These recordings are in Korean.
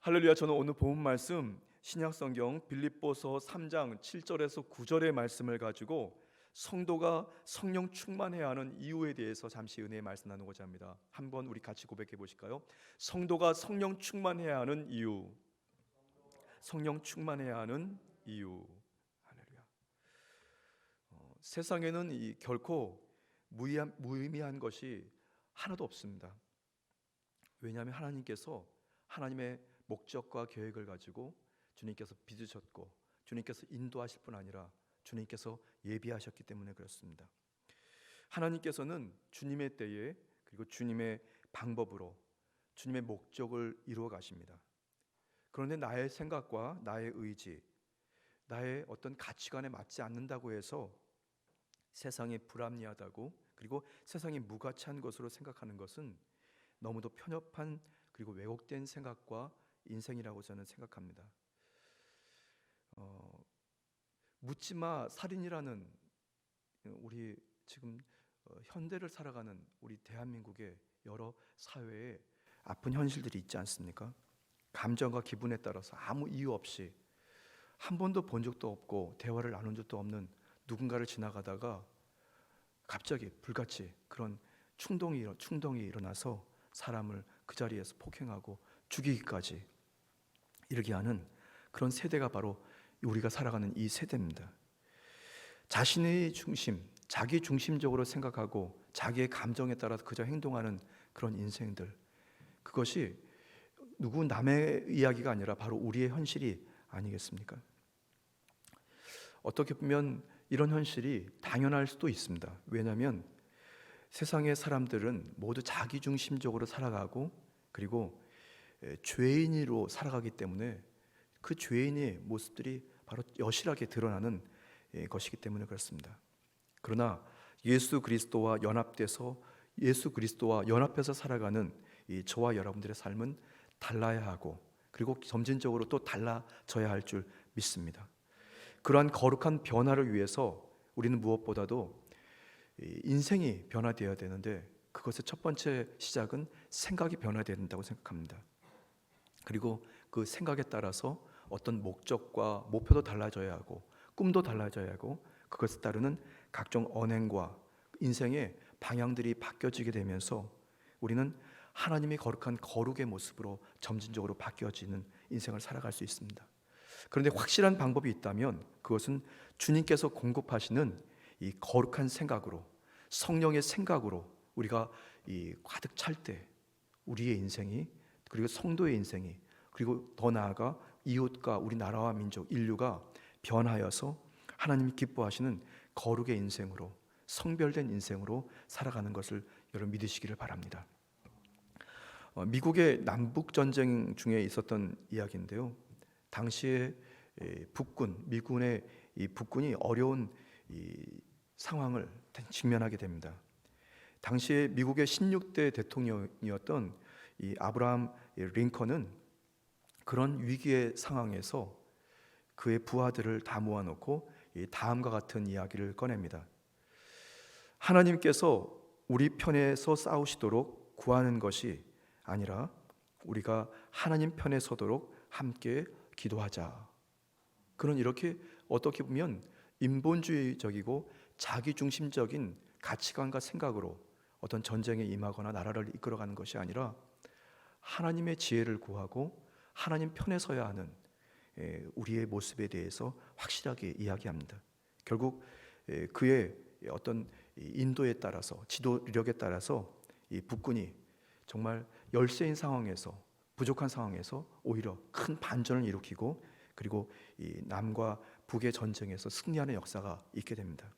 할렐루야. 저는 오늘 본 말씀 신약성경 빌립보서 3장 7절에서 9절의 말씀을 가지고 성도가 성령 충만해야 하는 이유에 대해서 잠시 은혜의 말씀 나누고자 합니다. 한번 우리 같이 고백해 보실까요? 성도가 성령 충만해야 하는 이유. 성령 충만해야 하는 이유. 할렐루야. 세상에는 결코 무의미한 것이 하나도 없습니다. 왜냐하면 하나님께서 하나님의 목적과 계획을 가지고 주님께서 빚으셨고 주님께서 인도하실 뿐 아니라 주님께서 예비하셨기 때문에 그렇습니다. 하나님께서는 주님의 때에 그리고 주님의 방법으로 주님의 목적을 이루어 가십니다. 그런데 나의 생각과 나의 의지, 나의 어떤 가치관에 맞지 않는다고 해서 세상이 불합리하다고 그리고 세상이 무가치한 것으로 생각하는 것은 너무도 편협한 그리고 왜곡된 생각과 인생이라고 저는 생각합니다. 묻지마 살인이라는 우리 지금 현대를 살아가는 우리 대한민국의 여러 사회에 아픈 현실들이 있지 않습니까? 감정과 기분에 따라서 아무 이유 없이 한 번도 본 적도 없고 대화를 나눈 적도 없는 누군가를 지나가다가 갑자기 불같이 그런 충동이 일어나서 사람을 그 자리에서 폭행하고 죽이기까지 이르게 하는 그런 세대가 바로 우리가 살아가는 이 세대입니다. 자신의 중심, 자기 중심적으로 생각하고 자기의 감정에 따라서 그저 행동하는 그런 인생들, 그것이 누구 남의 이야기가 아니라 바로 우리의 현실이 아니겠습니까? 어떻게 보면 이런 현실이 당연할 수도 있습니다. 왜냐하면 세상의 사람들은 모두 자기 중심적으로 살아가고 그리고 죄인으로 살아가기 때문에 그 죄인의 모습들이 바로 여실하게 드러나는 것이기 때문에 그렇습니다. 그러나 예수 그리스도와 연합해서 살아가는 저와 여러분들의 삶은 달라야 하고 그리고 점진적으로 또 달라져야 할 줄 믿습니다. 그러한 거룩한 변화를 위해서 우리는 무엇보다도 인생이 변화되어야 되는데 그것의 첫 번째 시작은 생각이 변화되어야 된다고 생각합니다. 그리고 그 생각에 따라서 어떤 목적과 목표도 달라져야 하고 꿈도 달라져야 하고 그것에 따르는 각종 언행과 인생의 방향들이 바뀌어지게 되면서 우리는 하나님이 거룩한 거룩의 모습으로 점진적으로 바뀌어지는 인생을 살아갈 수 있습니다. 그런데 확실한 방법이 있다면 그것은 주님께서 공급하시는 이 거룩한 생각으로 성령의 생각으로 우리가 가득 찰 때 우리의 인생이 그리고 성도의 인생이 그리고 더 나아가 이웃과 우리 나라와 민족 인류가 변하여서 하나님이 기뻐하시는 거룩의 인생으로 성별된 인생으로 살아가는 것을 여러분 믿으시기를 바랍니다. 미국의 남북 전쟁 중에 있었던 이야기인데요. 당시에 미군의 북군이 어려운 상황을 직면하게 됩니다. 당시에 미국의 16대 대통령이었던 아브라함 링컨은 그런 위기의 상황에서 그의 부하들을 다 모아놓고 다음과 같은 이야기를 꺼냅니다. 하나님께서 우리 편에서 싸우시도록 구하는 것이 아니라 우리가 하나님 편에 서도록 함께 기도하자. 그런 이렇게 어떻게 보면 인본주의적이고 자기중심적인 가치관과 생각으로 어떤 전쟁에 임하거나 나라를 이끌어가는 것이 아니라 하나님의 지혜를 구하고 하나님 편에 서야 하는 우리의 모습에 대해서 확실하게 이야기합니다. 결국 그의 어떤 인도에 따라서 지도력에 따라서 이 북군이 정말 열세인 상황에서 부족한 상황에서 오히려 큰 반전을 일으키고 그리고 이 남과 북의 전쟁에서 승리하는 역사가 있게 됩니다.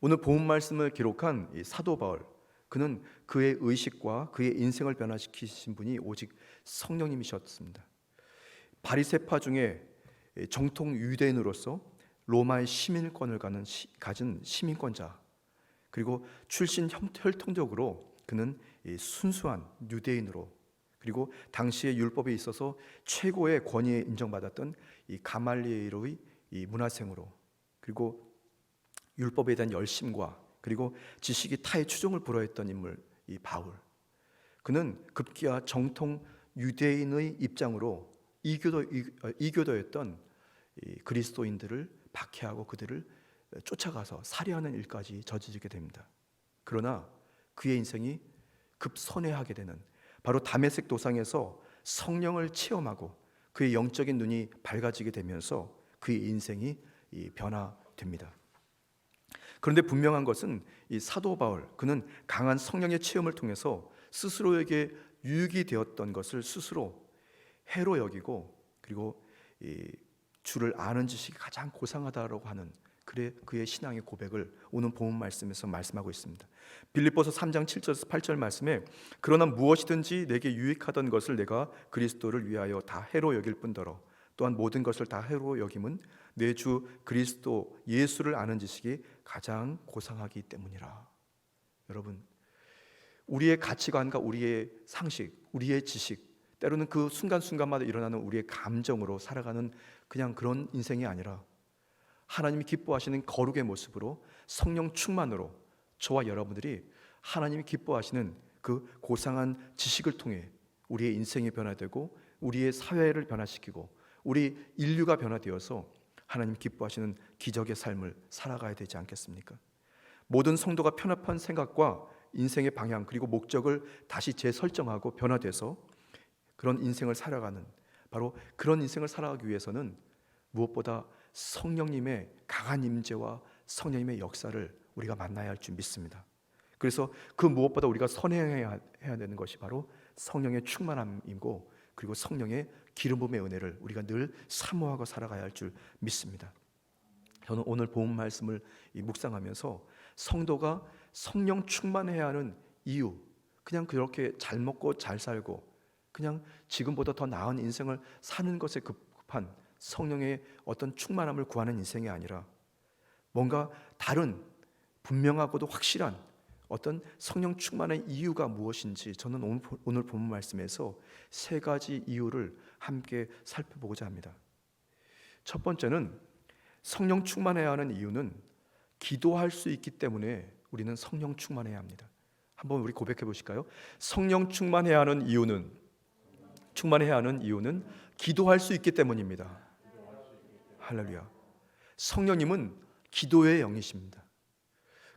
오늘 본 말씀을 기록한 이 사도 바울, 그는 그의 의식과 그의 인생을 변화시키신 분이 오직 성령님이셨습니다. 바리새파 중에 정통 유대인으로서 로마의 시민권을 가진 시민권자, 그리고 출신 혈통적으로 그는 순수한 유대인으로, 그리고 당시의 율법에 있어서 최고의 권위에 인정받았던 이 가말리엘의 이 문화생으로, 그리고 율법에 대한 열심과 그리고 지식이 타의 추종을 불허했던 인물 이 바울, 그는 급기야 정통 유대인의 입장으로 이교도였던 이 그리스도인들을 박해하고 그들을 쫓아가서 살해하는 일까지 저지르게 됩니다. 그러나 그의 인생이 급선회하게 되는, 바로 다메섹 도상에서 성령을 체험하고 그의 영적인 눈이 밝아지게 되면서 그의 인생이 변화됩니다. 그런데 분명한 것은 이 사도 바울, 그는 강한 성령의 체험을 통해서 스스로에게 유익이 되었던 것을 스스로 해로 여기고, 그리고 이 주를 아는 지식이 가장 고상하다라고 하는 그의 신앙의 고백을 오늘 본문 말씀에서 말씀하고 있습니다. 빌립보서 3장 7절에서 8절 말씀에 그러나 무엇이든지 내게 유익하던 것을 내가 그리스도를 위하여 다 해로 여길 뿐더러 또한 모든 것을 다 해로 여김은 내 주 그리스도 예수를 아는 지식이 가장 고상하기 때문이라. 여러분, 우리의 가치관과 우리의 상식, 우리의 지식, 때로는 그 순간순간마다 일어나는 우리의 감정으로 살아가는 그냥 그런 인생이 아니라 하나님이 기뻐하시는 거룩의 모습으로 성령 충만으로 저와 여러분들이 하나님이 기뻐하시는 그 고상한 지식을 통해 우리의 인생이 변화되고 우리의 사회를 변화시키고 우리 인류가 변화되어서 하나님 기뻐하시는 기적의 삶을 살아가야 되지 않겠습니까? 모든 성도가 편협한 생각과 인생의 방향 그리고 목적을 다시 재설정하고 변화돼서 그런 인생을 살아가는, 바로 그런 인생을 살아가기 위해서는 무엇보다 성령님의 강한 임재와 성령님의 역사를 우리가 만나야 할 줄 믿습니다. 그래서 그 무엇보다 우리가 선행해야 되는 것이 바로 성령의 충만함이고, 그리고 성령의 기름 부음의 은혜를 우리가 늘 사모하고 살아가야 할 줄 믿습니다. 저는 오늘 본 말씀을 묵상하면서 성도가 성령 충만해야 하는 이유, 그냥 그렇게 잘 먹고 잘 살고 그냥 지금보다 더 나은 인생을 사는 것에 급한 성령의 어떤 충만함을 구하는 인생이 아니라 뭔가 다른 분명하고도 확실한 어떤 성령 충만의 이유가 무엇인지 저는 오늘 본문 말씀에서 세 가지 이유를 함께 살펴보고자 합니다. 첫 번째는 성령 충만해야 하는 이유는 기도할 수 있기 때문에 우리는 성령 충만해야 합니다. 한번 우리 고백해 보실까요? 성령 충만해야 하는 이유는 기도할 수 있기 때문입니다. 할렐루야. 성령님은 기도의 영이십니다.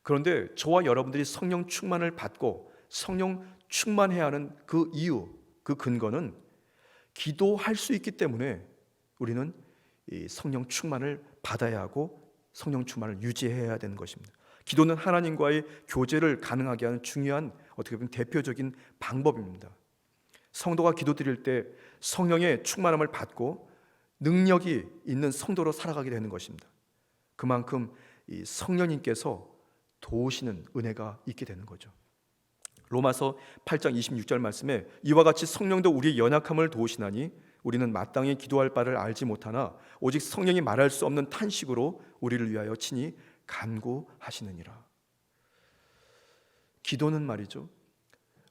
그런데 저와 여러분들이 성령 충만을 받고 성령 충만해야 하는 그 이유, 그 근거는 기도할 수 있기 때문에 우리는 이 성령 충만을 받아야 하고 성령 충만을 유지해야 되는 것입니다. 기도는 하나님과의 교제를 가능하게 하는 중요한, 어떻게 보면 대표적인 방법입니다. 성도가 기도드릴 때 성령의 충만함을 받고 능력이 있는 성도로 살아가게 되는 것입니다. 그만큼 이 성령님께서 도우시는 은혜가 있게 되는 거죠. 로마서 8장 26절 말씀에 이와 같이 성령도 우리의 연약함을 도우시나니 우리는 마땅히 기도할 바를 알지 못하나 오직 성령이 말할 수 없는 탄식으로 우리를 위하여 친히 간구하시느니라. 기도는 말이죠,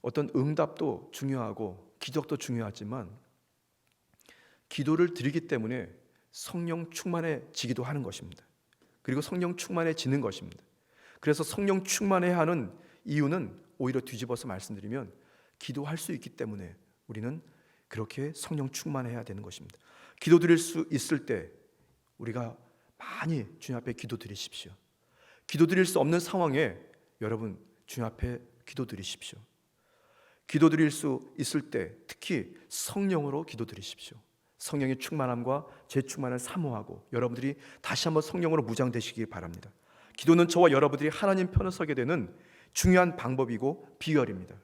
어떤 응답도 중요하고 기적도 중요하지만 기도를 드리기 때문에 성령 충만해지기도 하는 것입니다. 그리고 성령 충만해지는 것입니다. 그래서 성령 충만해야 하는 이유는 오히려 뒤집어서 말씀드리면 기도할 수 있기 때문에 우리는 그렇게 성령 충만해야 되는 것입니다. 기도 드릴 수 있을 때 우리가 많이 주님 앞에 기도 드리십시오. 기도 드릴 수 없는 상황에 여러분 주님 앞에 기도 드리십시오. 기도 드릴 수 있을 때 특히 성령으로 기도 드리십시오. 성령의 충만함과 재충만을 사모하고 여러분들이 다시 한번 성령으로 무장되시기 바랍니다. 기도는 저와 여러분들이 하나님 편에 서게 되는 중요한 방법이고 비결입니다.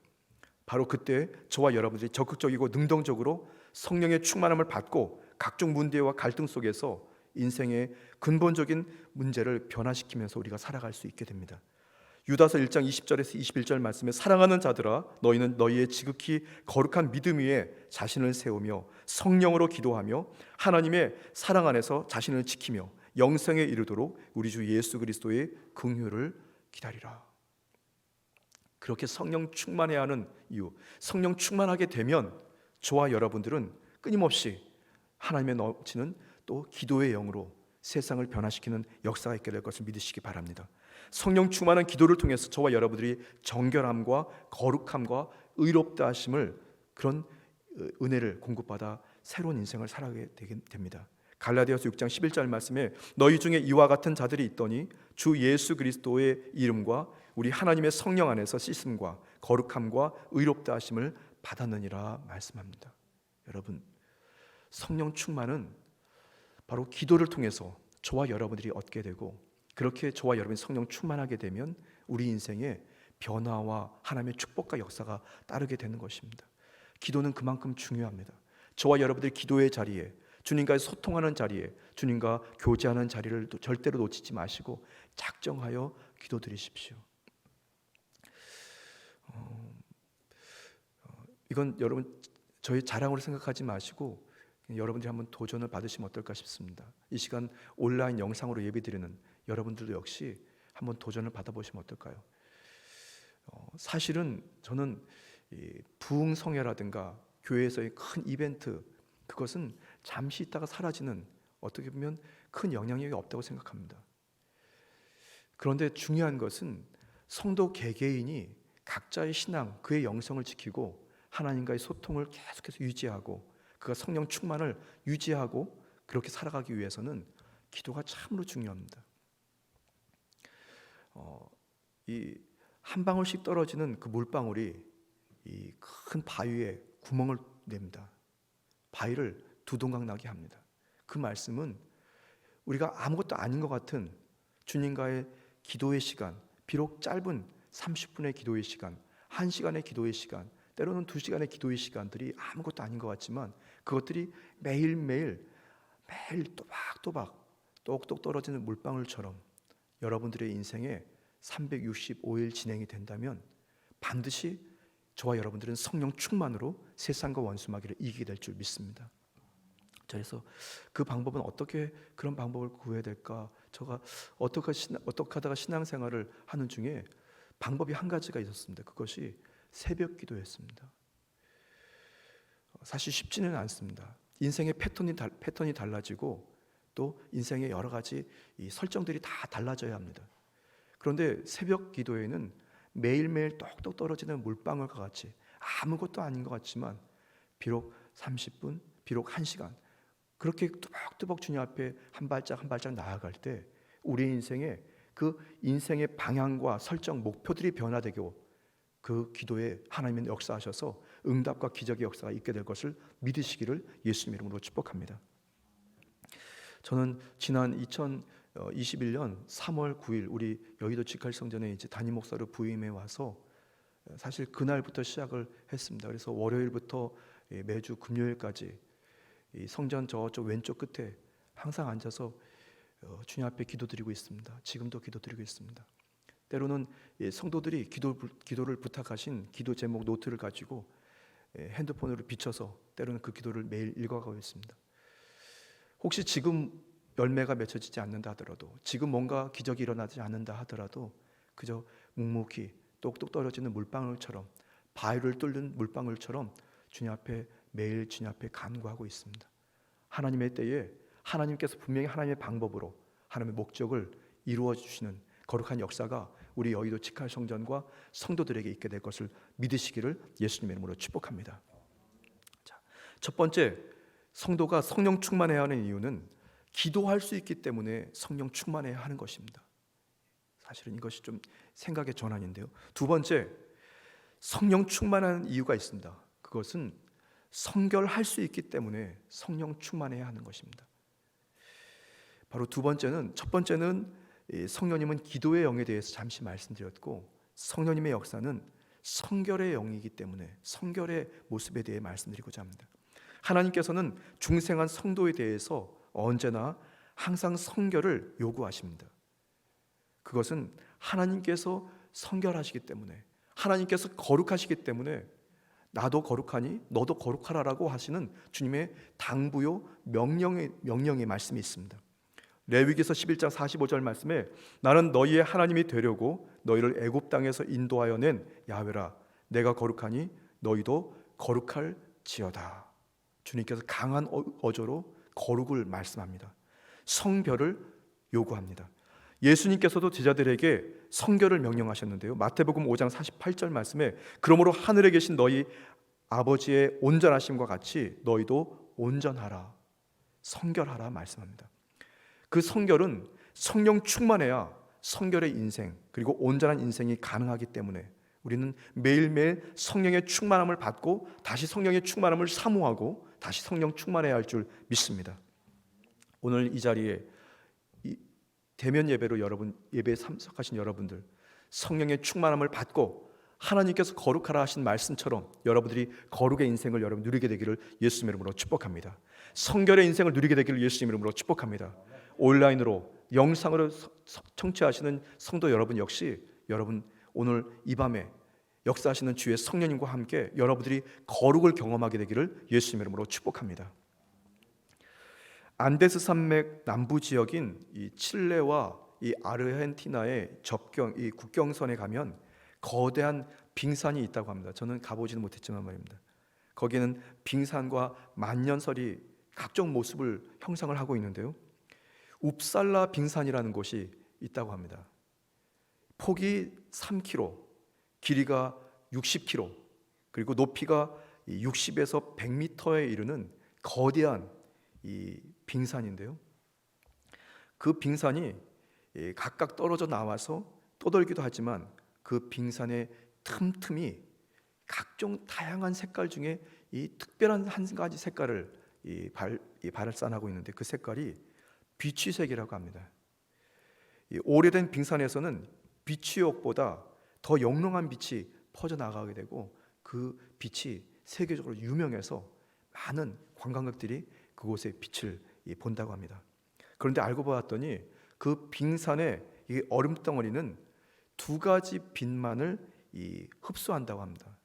바로 그때 저와 여러분들이 적극적이고 능동적으로 성령의 충만함을 받고 각종 문제와 갈등 속에서 인생의 근본적인 문제를 변화시키면서 우리가 살아갈 수 있게 됩니다. 유다서 1장 20절에서 21절 말씀에 사랑하는 자들아 너희는 너희의 지극히 거룩한 믿음 위에 자신을 세우며 성령으로 기도하며 하나님의 사랑 안에서 자신을 지키며 영생에 이르도록 우리 주 예수 그리스도의 긍휼을 기다리라. 그렇게 성령 충만해야 하는 이유, 성령 충만하게 되면 저와 여러분들은 끊임없이 하나님의 넘치는 또 기도의 영으로 세상을 변화시키는 역사가 있게 될 것을 믿으시기 바랍니다. 성령 충만한 기도를 통해서 저와 여러분들이 정결함과 거룩함과 의롭다 하심을, 그런 은혜를 공급받아 새로운 인생을 살아가게 됩니다. 갈라디아서 6장 11절 말씀에 너희 중에 이와 같은 자들이 있더니 주 예수 그리스도의 이름과 우리 하나님의 성령 안에서 씻음과 거룩함과 의롭다 하심을 받았느니라 말씀합니다. 여러분, 성령 충만은 바로 기도를 통해서 저와 여러분들이 얻게 되고, 그렇게 저와 여러분이 성령 충만하게 되면 우리 인생에 변화와 하나님의 축복과 역사가 따르게 되는 것입니다. 기도는 그만큼 중요합니다. 저와 여러분들이 기도의 자리에, 주님과의 소통하는 자리에, 주님과 교제하는 자리를 절대로 놓치지 마시고 작정하여 기도드리십시오. 이건 여러분 저희 자랑으로 생각하지 마시고 여러분들이 한번 도전을 받으시면 어떨까 싶습니다. 이 시간 온라인 영상으로 예배드리는 여러분들도 역시 한번 도전을 받아보시면 어떨까요? 사실은 저는 부흥성회라든가 교회에서의 큰 이벤트, 그것은 잠시 있다가 사라지는, 어떻게 보면 큰 영향력이 없다고 생각합니다. 그런데 중요한 것은 성도 개개인이 각자의 신앙, 그의 영성을 지키고 하나님과의 소통을 계속해서 유지하고 그가 성령 충만을 유지하고 그렇게 살아가기 위해서는 기도가 참으로 중요합니다. 이 한 방울씩 떨어지는 그 물방울이 이 큰 바위에 구멍을 냅니다. 바위를 두동강 나게 합니다. 그 말씀은 우리가 아무것도 아닌 것 같은 주님과의 기도의 시간, 비록 짧은 30분의 기도의 시간, 1시간의 기도의 시간, 때로는 2시간의 기도의 시간들이 아무것도 아닌 것 같지만 그것들이 매일매일 또박또박 똑똑 떨어지는 물방울처럼 여러분들의 인생에 365일 진행이 된다면 반드시 저와 여러분들은 성령 충만으로 세상과 원수마귀를 이기게 될 줄 믿습니다. 그래서 그 방법은 어떻게 그런 방법을 구해야 될까? 제가 어떻게 하다가 신앙생활을 하는 중에 방법이 한 가지가 있었습니다. 그것이 새벽 기도였습니다. 사실 쉽지는 않습니다. 인생의 패턴이 달라지고 또 인생의 여러 가지 이 설정들이 다 달라져야 합니다. 그런데 새벽 기도에는 매일매일 똑똑 떨어지는 물방울과 같이 아무것도 아닌 것 같지만 비록 30분, 비록 1시간 그렇게 뚜벅뚜벅 주님 앞에 한 발짝 한 발짝 나아갈 때 우리 인생에 그 인생의 방향과 설정, 목표들이 변화되고 그 기도에 하나님은 역사하셔서 응답과 기적의 역사가 있게 될 것을 믿으시기를 예수님 이름으로 축복합니다. 저는 지난 2021년 3월 9일 우리 여의도 직할성전에 이제 담임 목사로 부임해 와서 사실 그날부터 시작을 했습니다. 그래서 월요일부터 매주 금요일까지 이 성전 저쪽 왼쪽 끝에 항상 앉아서 주님 앞에 기도드리고 있습니다. 지금도 기도드리고 있습니다. 때로는 성도들이 기도를 부탁하신 기도 제목 노트를 가지고 핸드폰으로 비춰서 때로는 그 기도를 매일 읽어가고 있습니다. 혹시 지금 열매가 맺혀지지 않는다 하더라도, 지금 뭔가 기적이 일어나지 않는다 하더라도 그저 묵묵히 똑똑 떨어지는 물방울처럼, 바위를 뚫는 물방울처럼 주님 앞에 매일 주님 앞에 간구하고 있습니다. 하나님의 때에 하나님께서 분명히 하나님의 방법으로 하나님의 목적을 이루어 주시는 거룩한 역사가 우리 여의도 직할성전과 성도들에게 있게 될 것을 믿으시기를 예수님의 이름으로 축복합니다. 자, 첫 번째, 성도가 성령 충만해야 하는 이유는 기도할 수 있기 때문에 성령 충만해야 하는 것입니다. 사실은 이것이 좀 생각의 전환인데요. 두 번째, 성령 충만한 이유가 있습니다. 그것은 성결할 수 있기 때문에 성령 충만해야 하는 것입니다. 바로 두 번째는, 첫 번째는 성령님은 기도의 영에 대해서 잠시 말씀드렸고, 성령님의 역사는 성결의 영이기 때문에 성결의 모습에 대해 말씀드리고자 합니다. 하나님께서는 중생한 성도에 대해서 언제나 항상 성결을 요구하십니다. 그것은 하나님께서 성결하시기 때문에, 하나님께서 거룩하시기 때문에 나도 거룩하니 너도 거룩하라라고 하시는 주님의 당부요 명령의 말씀이 있습니다. 레위기서 11장 45절 말씀에 나는 너희의 하나님이 되려고 너희를 애굽 땅에서 인도하여 낸 야훼라, 내가 거룩하니 너희도 거룩할지어다. 주님께서 강한 어조로 거룩을 말씀합니다. 성결을 요구합니다. 예수님께서도 제자들에게 성결을 명령하셨는데요. 마태복음 5장 48절 말씀에 그러므로 하늘에 계신 너희 아버지의 온전하심과 같이 너희도 온전하라, 성결하라 말씀합니다. 그 성결은 성령 충만해야 성결의 인생, 그리고 온전한 인생이 가능하기 때문에 우리는 매일매일 성령의 충만함을 받고 다시 성령의 충만함을 사모하고 다시 성령 충만해야 할 줄 믿습니다. 오늘 이 자리에 대면 예배로 여러분 예배에 참석하신 여러분들, 성령의 충만함을 받고 하나님께서 거룩하라 하신 말씀처럼 여러분들이 거룩의 인생을 여러분 누리게 되기를 예수님 이름으로 축복합니다. 성결의 인생을 누리게 되기를 예수님 이름으로 축복합니다. 온라인으로 영상으로 청취하시는 성도 여러분 역시 여러분 오늘 이 밤에 역사하시는 주의 성령님과 함께 여러분들이 거룩을 경험하게 되기를 예수님 이름으로 축복합니다. 안데스 산맥 남부 지역인 이 칠레와 이 아르헨티나의 접경, 이 국경선에 가면 거대한 빙산이 있다고 합니다. 저는 가보지는 못했지만 말입니다. 거기에는 빙산과 만년설이 각종 모습을 형상을 하고 있는데요. 웁살라 빙산이라는 곳이 있다고 합니다. 폭이 3km, 길이가 60km, 그리고 높이가 60에서 100m에 이르는 거대한 이 빙산인데요. 그 빙산이 각각 떨어져 나와서 떠돌기도 하지만 그 빙산의 틈틈이 각종 다양한 색깔 중에 이 특별한 한 가지 색깔을 발산하고 있는데 그 색깔이 비취색이라고 합니다. 이 오래된 빙산에서는 비취옥보다 더 영롱한 빛이 퍼져나가게 되고 그 빛이 세계적으로 유명해서 많은 관광객들이 그곳의 빛을 본다고 합니다. 그런데 알고 보았더니 그 빙산의 이 얼음덩어리는 두 가지 빛만을 흡수한다고 합니다.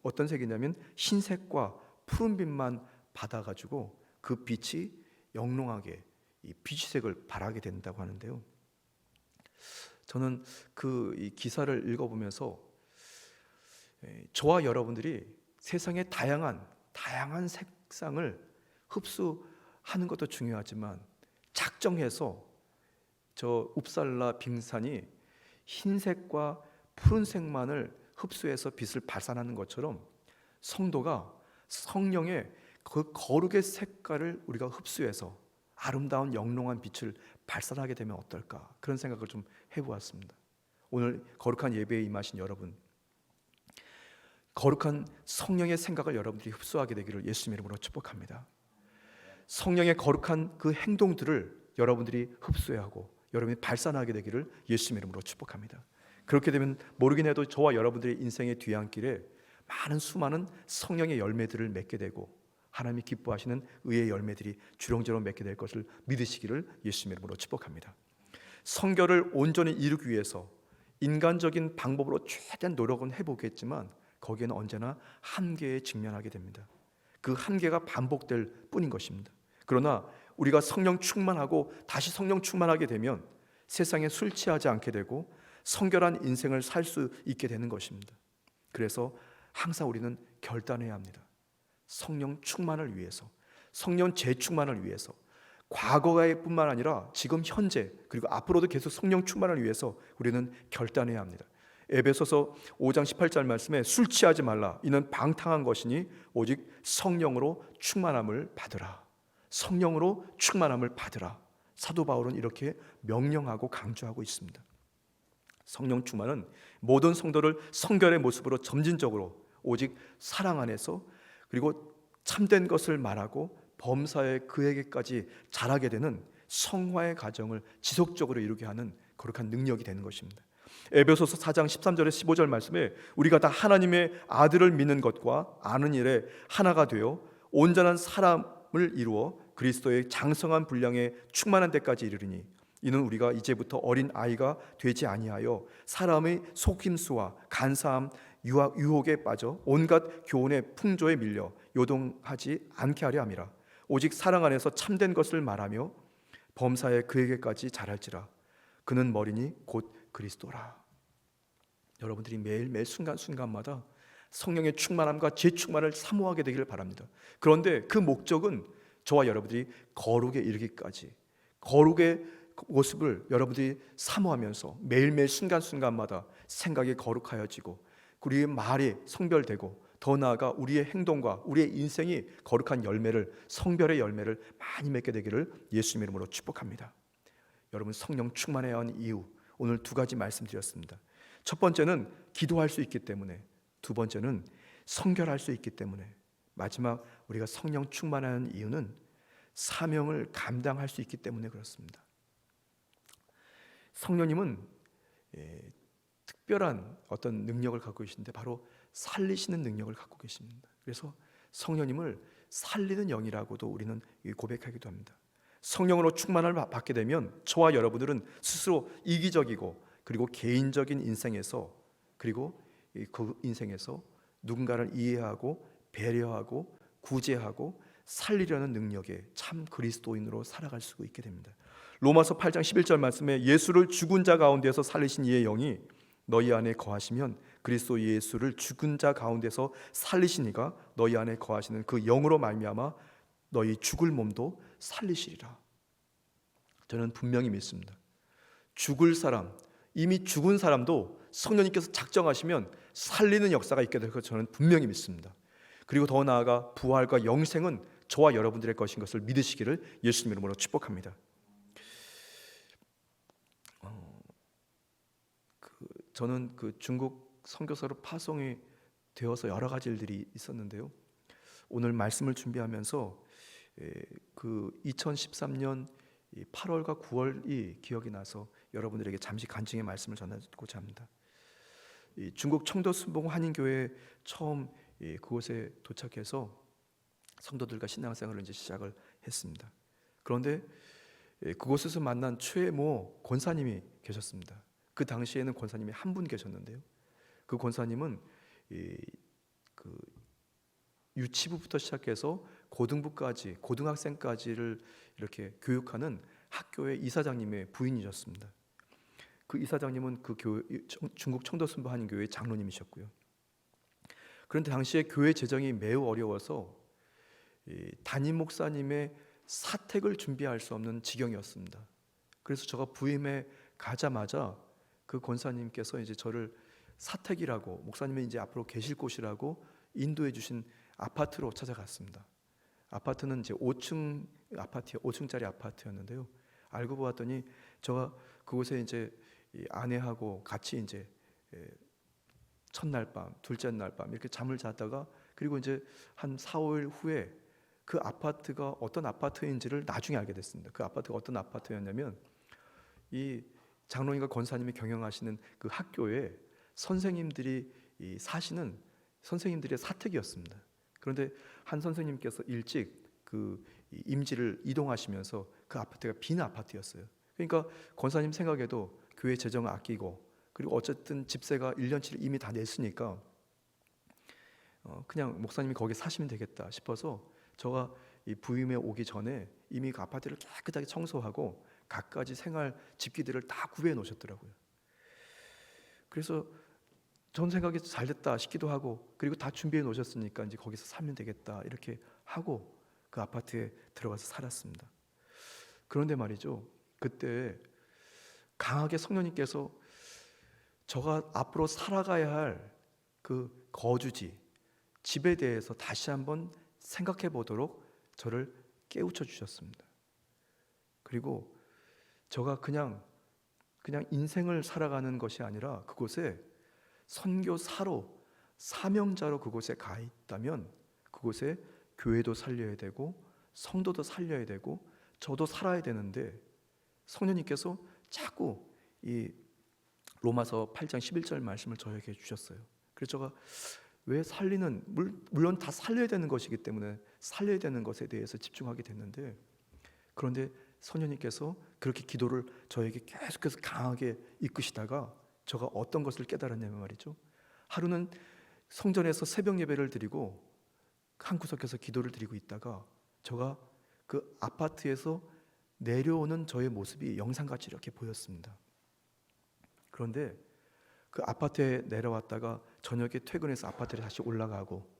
어떤 색이냐면 흰색과 푸른빛만 받아가지고 그 빛이 영롱하게 이 비취색을 발하게 된다고 하는데요. 저는 이 기사를 읽어보면서 저와 여러분들이 세상의 다양한 색상을 흡수하는 것도 중요하지만 작정해서 저 웁살라 빙산이 흰색과 푸른색만을 흡수해서 빛을 발산하는 것처럼 성도가 성령의 그 거룩의 색깔을 우리가 흡수해서 아름다운 영롱한 빛을 발산하게 되면 어떨까, 그런 생각을 좀 해보았습니다. 오늘 거룩한 예배에 임하신 여러분, 거룩한 성령의 생각을 여러분들이 흡수하게 되기를 예수님 이름으로 축복합니다. 성령의 거룩한 그 행동들을 여러분들이 흡수해야 하고 여러분이 발산하게 되기를 예수님 이름으로 축복합니다. 그렇게 되면 모르긴 해도 저와 여러분들의 인생의 뒤안길에 수많은 성령의 열매들을 맺게 되고 하나님이 기뻐하시는 의의 열매들이 주렁주렁 맺게 될 것을 믿으시기를 예수님 이름으로 축복합니다. 성결을 온전히 이루기 위해서 인간적인 방법으로 최대한 노력은 해보겠지만 거기에는 언제나 한계에 직면하게 됩니다. 그 한계가 반복될 뿐인 것입니다. 그러나 우리가 성령 충만하고 다시 성령 충만하게 되면 세상에 술 취하지 않게 되고 성결한 인생을 살 수 있게 되는 것입니다. 그래서 항상 우리는 결단해야 합니다. 성령 충만을 위해서, 성령 재충만을 위해서, 과거의 뿐만 아니라 지금 현재 그리고 앞으로도 계속 성령 충만을 위해서 우리는 결단해야 합니다. 에베소서 5장 18절 말씀에 술 취하지 말라, 이는 방탕한 것이니 오직 성령으로 충만함을 받으라. 성령으로 충만함을 받으라. 사도 바울은 이렇게 명령하고 강조하고 있습니다. 성령 충만은 모든 성도를 성결의 모습으로 점진적으로 오직 사랑 안에서 그리고 참된 것을 말하고 범사에 그에게까지 자라게 되는 성화의 과정을 지속적으로 이루게 하는 거룩한 능력이 되는 것입니다. 에베소서 4장 13절에 15절 말씀에 우리가 다 하나님의 아들을 믿는 것과 아는 일에 하나가 되어 온전한 사람을 이루어 그리스도의 장성한 분량에 충만한 데까지 이르리니 이는 우리가 이제부터 어린 아이가 되지 아니하여 사람의 속임수와 간사함 유혹에 빠져 온갖 교훈의 풍조에 밀려 요동하지 않게 하려 함이라. 오직 사랑 안에서 참된 것을 말하며 범사에 그에게까지 자랄지라. 그는 머리니 곧 그리스도라. 여러분들이 매일매일 순간순간마다 성령의 충만함과 재충만을 사모하게 되기를 바랍니다. 그런데 그 목적은 저와 여러분들이 거룩에 이르기까지, 거룩의 모습을 여러분들이 사모하면서 매일매일 순간순간마다 생각이 거룩하여지고 우리의 말이 성별되고 더 나아가 우리의 행동과 우리의 인생이 거룩한 열매를, 성별의 열매를 많이 맺게 되기를 예수님 이름으로 축복합니다. 여러분, 성령 충만해야 하는 이유, 오늘 두 가지 말씀드렸습니다. 첫 번째는 기도할 수 있기 때문에, 두 번째는 성결할 수 있기 때문에, 마지막 우리가 성령 충만한 이유는 사명을 감당할 수 있기 때문에 그렇습니다. 성령님은 특별한 어떤 능력을 갖고 계신데 바로 살리시는 능력을 갖고 계십니다. 그래서 성령님을 살리는 영이라고도 우리는 고백하기도 합니다. 성령으로 충만을 받게 되면 저와 여러분들은 스스로 이기적이고 그리고 개인적인 인생에서, 그리고 그 인생에서 누군가를 이해하고 배려하고 구제하고 살리려는 능력에 참 그리스도인으로 살아갈 수 있게 됩니다. 로마서 8장 11절 말씀에 예수를 죽은 자 가운데서 살리신 이의 영이 너희 안에 거하시면 그리스도 예수를 죽은 자 가운데서 살리신 이가 너희 안에 거하시는 그 영으로 말미암아 너희 죽을 몸도 살리시리라. 저는 분명히 믿습니다. 죽을 사람, 이미 죽은 사람도 성령님께서 작정하시면 살리는 역사가 있게 될 것 저는 분명히 믿습니다. 그리고 더 나아가 부활과 영생은 저와 여러분들의 것인 것을 믿으시기를 예수님 이름으로 축복합니다. 저는 그 중국 선교사로 파송이 되어서 여러 가지 일들이 있었는데요. 오늘 말씀을 준비하면서 그 2013년 8월과 9월이 기억이 나서 여러분들에게 잠시 간증의 말씀을 전하고자 합니다. 중국 청도 순봉 한인교회 처음 그곳에 도착해서 성도들과 신앙생활을 이제 시작을 했습니다. 그런데 그곳에서 만난 최모 권사님이 계셨습니다. 그 당시에는 권사님이 한 분 계셨는데요. 그 권사님은 그 유치부부터 시작해서 고등부까지, 고등학생까지를 이렇게 교육하는 학교의 이사장님의 부인이셨습니다. 그 이사장님은 그 교회, 중국 청도순보 한인교회 장로님이셨고요. 그런데 당시에 교회 재정이 매우 어려워서 담임 목사님의 사택을 준비할 수 없는 지경이었습니다. 그래서 제가 부임해 가자마자 그 권사님께서 이제 저를 사택이라고, 목사님이 이제 앞으로 계실 곳이라고 인도해 주신 아파트로 찾아갔습니다. 아파트는 이제 5층 아파트, 5층짜리 아파트였는데요. 알고 보았더니 제가 그곳에 이제 아내하고 같이 이제 첫날 밤, 둘째 날 밤 이렇게 잠을 자다가, 그리고 이제 한 4, 5일 후에 그 아파트가 어떤 아파트인지를 나중에 알게 됐습니다. 그 아파트가 어떤 아파트였냐면 이 장로님과 권사님이 경영하시는 그 학교에 선생님들이 사시는 선생님들의 사택이었습니다. 그런데 한 선생님께서 일찍 그 임지를 이동하시면서 그 아파트가 빈 아파트였어요. 그러니까 권사님 생각에도 교회 재정을 아끼고, 그리고 어쨌든 집세가 1년치를 이미 다 냈으니까 그냥 목사님이 거기 사시면 되겠다 싶어서 제가 이 부임에 오기 전에 이미 그 아파트를 깨끗하게 청소하고 갖가지 생활 집기들을 다 구비해 놓으셨더라고요. 그래서 전 생각이 잘 됐다 싶기도 하고, 그리고 다 준비해 놓으셨으니까 이제 거기서 살면 되겠다 이렇게 하고 그 아파트에 들어가서 살았습니다. 그런데 말이죠, 그때 강하게 성령님께서 저가 앞으로 살아가야 할 그 거주지, 집에 대해서 다시 한번 생각해 보도록 저를 깨우쳐 주셨습니다. 그리고 저가 그냥 인생을 살아가는 것이 아니라 그곳에 선교사로, 사명자로 그곳에 가 있다면 그곳에 교회도 살려야 되고 성도도 살려야 되고 저도 살아야 되는데, 성령님께서 자꾸 이 로마서 8장 11절 말씀을 저에게 주셨어요. 그래서 제가 왜 살리는, 물론 다 살려야 되는 것이기 때문에 살려야 되는 것에 대해서 집중하게 됐는데, 그런데 성령님께서 그렇게 기도를 저에게 계속해서 강하게 이끄시다가 제가 어떤 것을 깨달았냐면 말이죠, 하루는 성전에서 새벽 예배를 드리고 한 구석에서 기도를 드리고 있다가 제가 그 아파트에서 내려오는 저의 모습이 영상같이 이렇게 보였습니다. 그런데 그 아파트에 내려왔다가 저녁에 퇴근해서 아파트에 다시 올라가고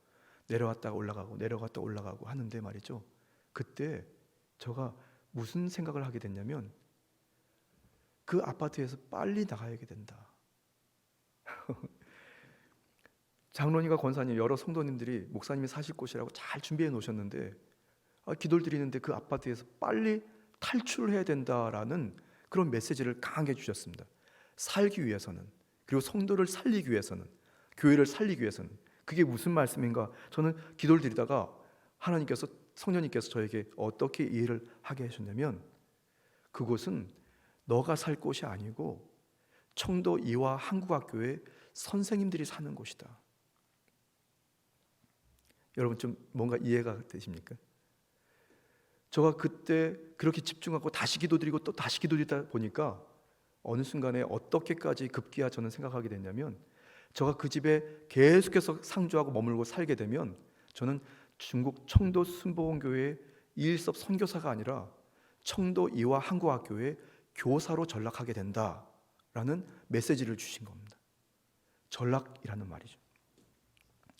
내려왔다가 올라가고 내려갔다 올라가고 하는데 말이죠, 그때 제가 무슨 생각을 하게 됐냐면 그 아파트에서 빨리 나가야 된다. 장로님과 권사님, 여러 성도님들이 목사님이 사실 곳이라고 잘 준비해 놓으셨는데 기도를 드리는데 그 아파트에서 빨리 탈출해야 된다라는 그런 메시지를 강하게 주셨습니다. 살기 위해서는, 그리고 성도를 살리기 위해서는, 교회를 살리기 위해서는. 그게 무슨 말씀인가? 저는 기도를 드리다가 하나님께서, 성령님께서 저에게 어떻게 이해를 하게 하셨냐면, 그곳은 너가 살 곳이 아니고 청도 이화 한국학교의 선생님들이 사는 곳이다. 여러분 좀 뭔가 이해가 되십니까? 제가 그때 그렇게 집중하고 다시 기도드리고 또 다시 기도드리다 보니까 어느 순간에 어떻게까지 급기야 저는 생각하게 됐냐면, 제가 그 집에 계속해서 상주하고 머물고 살게 되면 저는 중국 청도 순복음교회 이일섭 선교사가 아니라 청도 이화 한국학교의 교사로 전락하게 된다라는 메시지를 주신 겁니다. 전락이라는 말이죠.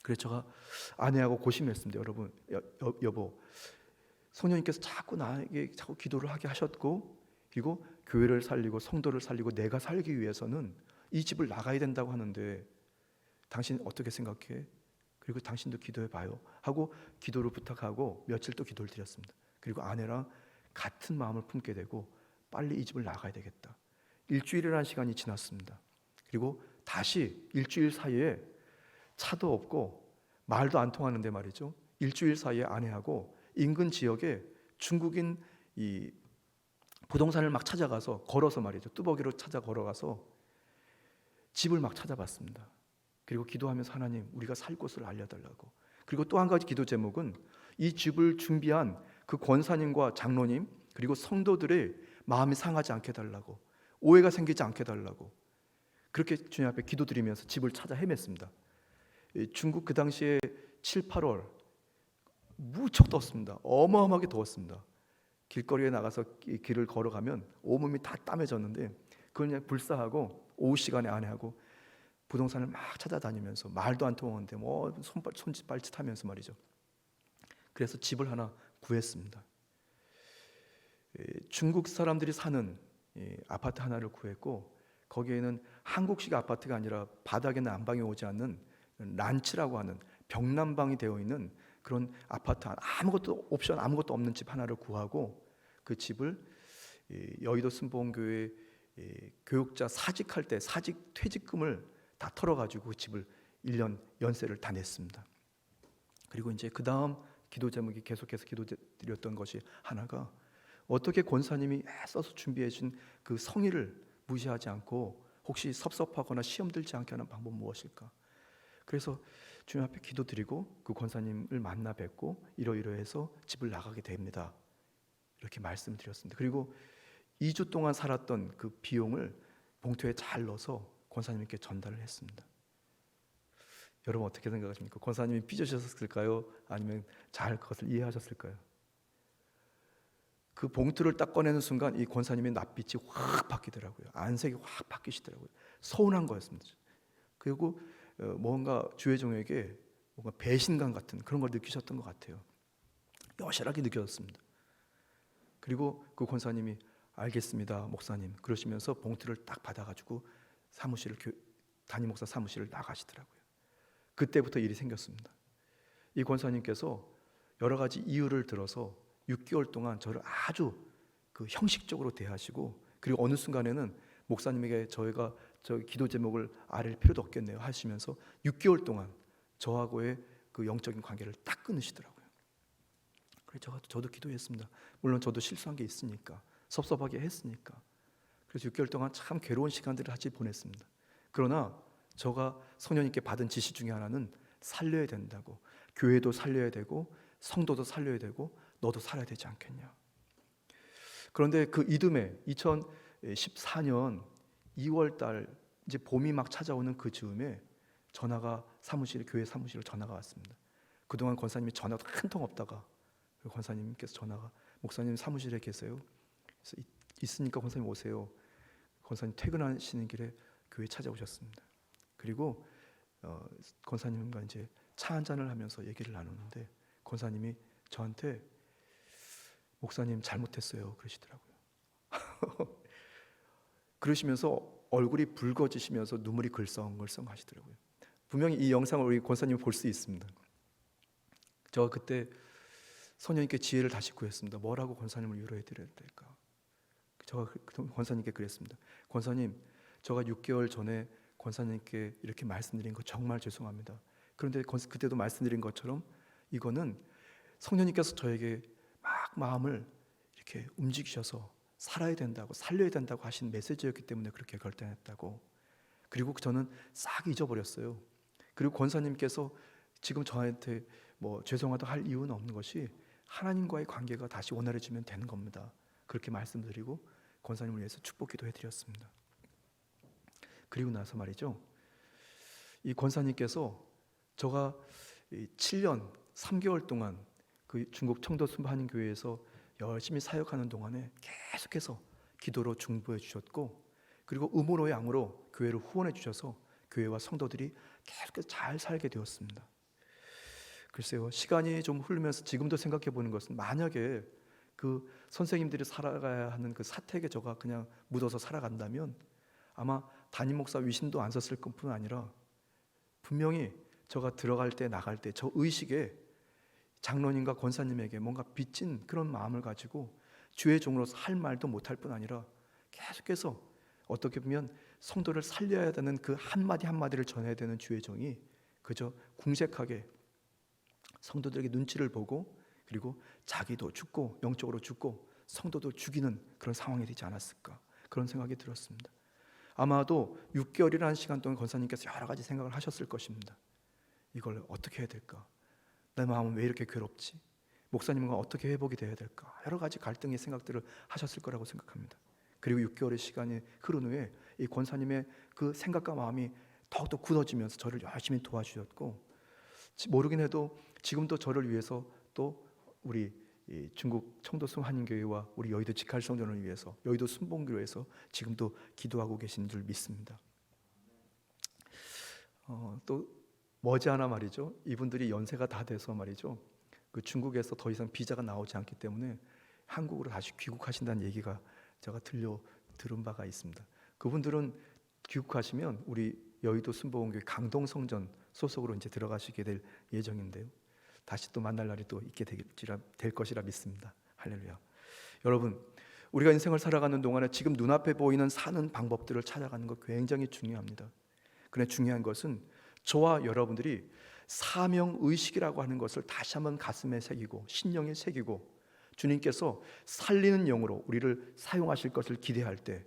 그래서 제가 아내하고 고심했습니다. 여러분, 여보, 성령님께서 자꾸 나에게 자꾸 기도를 하게 하셨고, 그리고 교회를 살리고 성도를 살리고 내가 살기 위해서는 이 집을 나가야 된다고 하는데 당신 어떻게 생각해? 그리고 당신도 기도해 봐요 하고 기도를 부탁하고 며칠 또 기도를 드렸습니다. 그리고 아내랑 같은 마음을 품게 되고 빨리 이 집을 나가야 되겠다. 일주일이라는 시간이 지났습니다. 그리고 다시 일주일 사이에 차도 없고 말도 안 통하는데 말이죠, 일주일 사이에 아내하고 인근 지역에 중국인 이 부동산을 막 찾아가서 걸어서 말이죠, 뚜벅이로 찾아 걸어가서 집을 막 찾아봤습니다. 그리고 기도하면서 하나님, 우리가 살 곳을 알려달라고. 그리고 또 한 가지 기도 제목은 이 집을 준비한 그 권사님과 장로님 그리고 성도들의 마음이 상하지 않게 달라고, 오해가 생기지 않게 달라고, 그렇게 주님 앞에 기도드리면서 집을 찾아 헤맸습니다. 중국 그 당시에 7, 8월 무척 덥습니다. 어마어마하게 더웠습니다. 길거리에 나가서 길을 걸어가면 온몸이 다 땀해졌는데 그걸 그냥 불사하고 오후 시간에 아내하고 부동산을 막 찾아다니면서 말도 안 통하는데 뭐 손짓 발짓 하면서 말이죠. 그래서 집을 하나 구했습니다. 중국 사람들이 사는 아파트 하나를 구했고, 거기에는 한국식 아파트가 아니라 바닥에 난방이 오지 않는 란치라고 하는 벽난방이 되어 있는 그런 아파트, 아무것도 옵션 아무것도 없는 집 하나를 구하고, 그 집을 여의도 순복음교회 교육자 사직할 때 사직 퇴직금을 다 털어가지고 그 집을 1년 연세를 다 냈습니다. 그리고 이제 그 다음 기도 제목이 계속해서 기도드렸던 것이 하나가, 어떻게 권사님이 애써서 준비해 준 그 성의를 무시하지 않고 혹시 섭섭하거나 시험 들지 않게 하는 방법은 무엇일까? 그래서 주님 앞에 기도드리고 그 권사님을 만나 뵙고 이러이러해서 집을 나가게 됩니다. 이렇게 말씀드렸습니다. 그리고 2주 동안 살았던 그 비용을 봉투에 잘 넣어서 권사님께 전달을 했습니다. 여러분 어떻게 생각하십니까? 권사님이 삐져셨을까요? 아니면 잘 그것을 이해하셨을까요? 그 봉투를 딱 꺼내는 순간 이 권사님의 낯빛이 확 바뀌더라고요. 안색이 확 바뀌시더라고요. 서운한 거였습니다. 그리고 뭔가 주의 종에게 뭔가 배신감 같은 그런 걸 느끼셨던 것 같아요. 여실하게 느껴졌습니다. 그리고 그 권사님이 알겠습니다, 목사님, 그러시면서 봉투를 딱 받아가지고 사무실을, 담임 목사 사무실을 나가시더라고요. 그때부터 일이 생겼습니다. 이 권사님께서 여러 가지 이유를 들어서 6개월 동안 저를 아주 그 형식적으로 대하시고, 그리고 어느 순간에는 목사님에게 저희가 저 기도 제목을 아릴 필요도 없겠네요 하시면서 6개월 동안 저하고의 그 영적인 관계를 딱 끊으시더라고요. 그래서 저도 기도했습니다. 물론 저도 실수한 게 있으니까, 섭섭하게 했으니까. 그래서 6개월 동안 참 괴로운 시간들을 같이 보냈습니다. 그러나 저가 성령님께 받은 지시 중에 하나는 살려야 된다고, 교회도 살려야 되고 성도도 살려야 되고 너도 살아야 되지 않겠냐. 그런데 그 이듬해 2014년 2월 달 이제 봄이 막 찾아오는 그 즈음에 전화가 교회 사무실로 전화가 왔습니다. 그동안 권사님이 전화도 한 통 없다가 권사님께서 전화가, 목사님 사무실에 계세요? 그래서 있으니까 권사님 오세요. 권사님 퇴근하시는 길에 교회 찾아오셨습니다. 그리고 권사님과 이제 차 한 잔을 하면서 얘기를 나누는데 권사님이 저한테 목사님 잘못했어요 그러시더라고요. 그러시면서 얼굴이 붉어지시면서 눈물이 글썽글썽 하시더라고요. 분명히 이 영상을 우리 권사님이 볼 수 있습니다. 저 그때 성령님께 지혜를 다시 구했습니다. 뭐라고 권사님을 위로해 드려야 될까? 제가 권사님께 그랬습니다. 권사님, 제가 6개월 전에 권사님께 이렇게 말씀드린 거 정말 죄송합니다. 그런데 그때도 말씀드린 것처럼 이거는 성령님께서 저에게 막 마음을 이렇게 움직이셔서 살아야 된다고, 살려야 된다고 하신 메시지였기 때문에 그렇게 결단했다고. 그리고 저는 싹 잊어버렸어요. 그리고 권사님께서 지금 저한테 뭐 죄송하다 할 이유는 없는 것이 하나님과의 관계가 다시 원활해지면 되는 겁니다. 그렇게 말씀드리고 권사님을 위해서 축복 기도해드렸습니다. 그리고 나서 말이죠, 이 권사님께서 제가 7년 3개월 동안 그 중국 청도 순반교회에서 열심히 사역하는 동안에 계속해서 기도로 중보해 주셨고, 그리고 음으로 양으로 교회를 후원해 주셔서 교회와 성도들이 계속해서 잘 살게 되었습니다. 글쎄요, 시간이 좀 흐르면서 지금도 생각해 보는 것은, 만약에 그 선생님들이 살아가야 하는 그 사택에 저가 그냥 묻어서 살아간다면 아마 담임 목사 위신도 안 썼을 뿐 아니라 분명히 저가 들어갈 때 나갈 때 저 의식에 장로님과 권사님에게 뭔가 빚진 그런 마음을 가지고 주의 종으로서 할 말도 못할 뿐 아니라 계속해서 어떻게 보면 성도를 살려야 되는 그 한마디 한마디를 전해야 되는 주의 종이 그저 궁색하게 성도들에게 눈치를 보고, 그리고 자기도 죽고 영적으로 죽고 성도도 죽이는 그런 상황이 되지 않았을까, 그런 생각이 들었습니다. 아마도 6개월이라는 시간 동안 권사님께서 여러 가지 생각을 하셨을 것입니다. 이걸 어떻게 해야 될까? 내 마음은 왜 이렇게 괴롭지? 목사님과 어떻게 회복이 돼야 될까? 여러 가지 갈등의 생각들을 하셨을 거라고 생각합니다. 그리고 6개월의 시간이 흐른 후에 이 권사님의 그 생각과 마음이 더욱더 굳어지면서 저를 열심히 도와주셨고, 모르긴 해도 지금도 저를 위해서 또 우리 중국 청도 순환인교회와 우리 여의도 직할성전을 위해서 여의도 순봉교회에서 지금도 기도하고 계신 줄 믿습니다. 또 머지않아 말이죠, 이분들이 연세가 다 돼서 말이죠, 그 중국에서 더 이상 비자가 나오지 않기 때문에 한국으로 다시 귀국하신다는 얘기가 제가 들은 바가 있습니다. 그분들은 귀국하시면 우리 여의도 순복음교회 강동성전 소속으로 이제 들어가시게 될 예정인데요, 다시 또 만날 날이 또 있게 될 것이라 믿습니다. 할렐루야. 여러분, 우리가 인생을 살아가는 동안에 지금 눈앞에 보이는 사는 방법들을 찾아가는 것 굉장히 중요합니다. 그런데 중요한 것은 저와 여러분들이 사명의식이라고 하는 것을 다시 한번 가슴에 새기고 심령에 새기고, 주님께서 살리는 영으로 우리를 사용하실 것을 기대할 때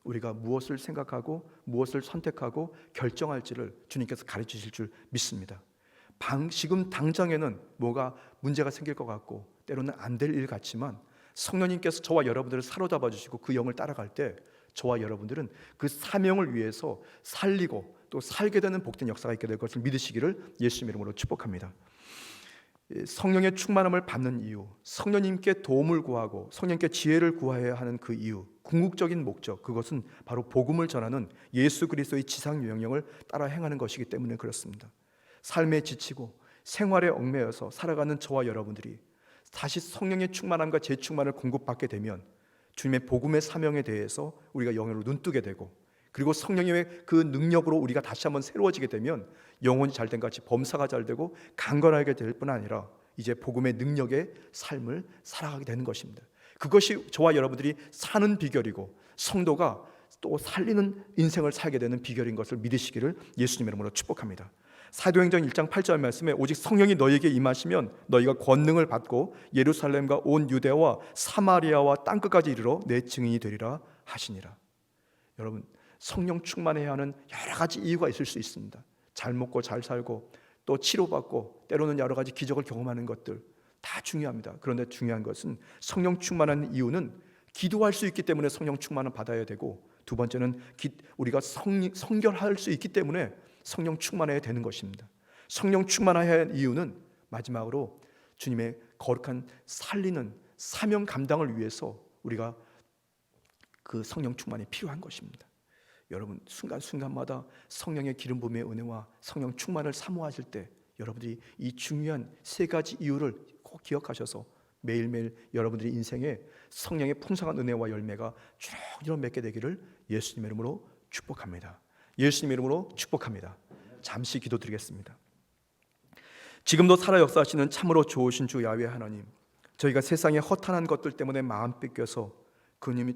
우리가 무엇을 생각하고 무엇을 선택하고 결정할지를 주님께서 가르치실 줄 믿습니다. 지금 당장에는 뭐가 문제가 생길 것 같고 때로는 안 될 일 같지만 성령님께서 저와 여러분들을 사로잡아 주시고 그 영을 따라갈 때 저와 여러분들은 그 사명을 위해서 살리고 또 살게 되는 복된 역사가 있게 될 것을 믿으시기를 예수님 이름으로 축복합니다. 성령의 충만함을 받는 이유, 성령님께 도움을 구하고 성령님께 지혜를 구해야 하는 그 이유, 궁극적인 목적, 그것은 바로 복음을 전하는 예수 그리스도의 지상 명령을 따라 행하는 것이기 때문에 그렇습니다. 삶에 지치고 생활에 얽매여서 살아가는 저와 여러분들이 다시 성령의 충만함과 재충만을 공급받게 되면 주님의 복음의 사명에 대해서 우리가 영으로 눈뜨게 되고, 그리고 성령의 그 능력으로 우리가 다시 한번 새로워지게 되면 영혼이 잘된 같이 범사가 잘되고 강건하게 될 뿐 아니라 이제 복음의 능력의 삶을 살아가게 되는 것입니다. 그것이 저와 여러분들이 사는 비결이고 성도가 또 살리는 인생을 살게 되는 비결인 것을 믿으시기를 예수님의 이름으로 축복합니다. 사도행전 1장 8절 말씀에 오직 성령이 너희에게 임하시면 너희가 권능을 받고 예루살렘과 온 유대와 사마리아와 땅끝까지 이르러 내 증인이 되리라 하시니라. 여러분, 성령 충만해야 하는 여러 가지 이유가 있을 수 있습니다. 잘 먹고 잘 살고 또 치료받고 때로는 여러 가지 기적을 경험하는 것들 다 중요합니다. 그런데 중요한 것은 성령 충만한 이유는 기도할 수 있기 때문에 성령 충만을 받아야 되고, 두 번째는 우리가 성결할 수 있기 때문에 성령 충만해야 되는 것입니다. 성령 충만해야 할 이유는 마지막으로 주님의 거룩한 살리는 사명 감당을 위해서 우리가 그 성령 충만이 필요한 것입니다. 여러분, 순간순간마다 성령의 기름 부음의 은혜와 성령 충만을 사모하실 때 여러분들이 이 중요한 세 가지 이유를 꼭 기억하셔서 매일매일 여러분들의 인생에 성령의 풍성한 은혜와 열매가 주렁주렁 맺게 되기를 예수님의 이름으로 축복합니다. 예수님의 이름으로 축복합니다. 잠시 기도드리겠습니다. 지금도 살아 역사하시는 참으로 좋으신 주 야훼 하나님, 저희가 세상의 허탄한 것들 때문에 마음 뺏겨서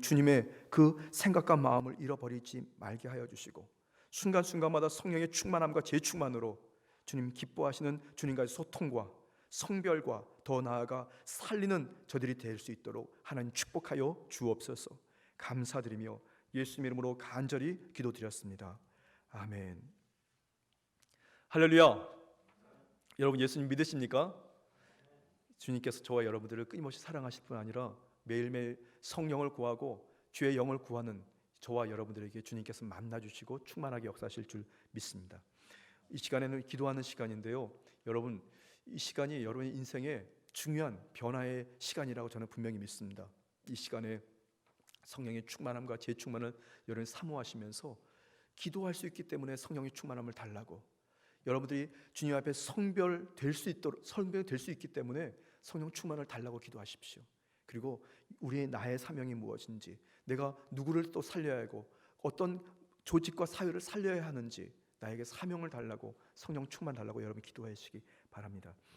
주님의 그 생각과 마음을 잃어버리지 말게 하여 주시고, 순간순간마다 성령의 충만함과 재충만으로 주님 기뻐하시는 주님과의 소통과 성별과 더 나아가 살리는 저들이 될 수 있도록 하나님 축복하여 주옵소서. 감사드리며 예수 이름으로 간절히 기도드렸습니다. 아멘. 할렐루야. 여러분 예수님 믿으십니까? 주님께서 저와 여러분들을 끊임없이 사랑하실 뿐 아니라 매일매일 성령을 구하고 주의 영을 구하는 저와 여러분들에게 주님께서 만나주시고 충만하게 역사하실 줄 믿습니다. 이 시간에는 기도하는 시간인데요, 여러분 이 시간이 여러분의 인생의 중요한 변화의 시간이라고 저는 분명히 믿습니다. 이 시간에 성령의 충만함과 재충만을 여러분이 사모하시면서 기도할 수 있기 때문에 성령의 충만함을 달라고, 여러분들이 주님 앞에 성별될 수 있기 때문에 성령 충만을 달라고 기도하십시오. 그리고 우리의 나의 사명이 무엇인지, 내가 누구를 또 살려야 하고 어떤 조직과 사회를 살려야 하는지 나에게 사명을 달라고, 성령 충만 달라고 여러분 기도하시기 바랍니다.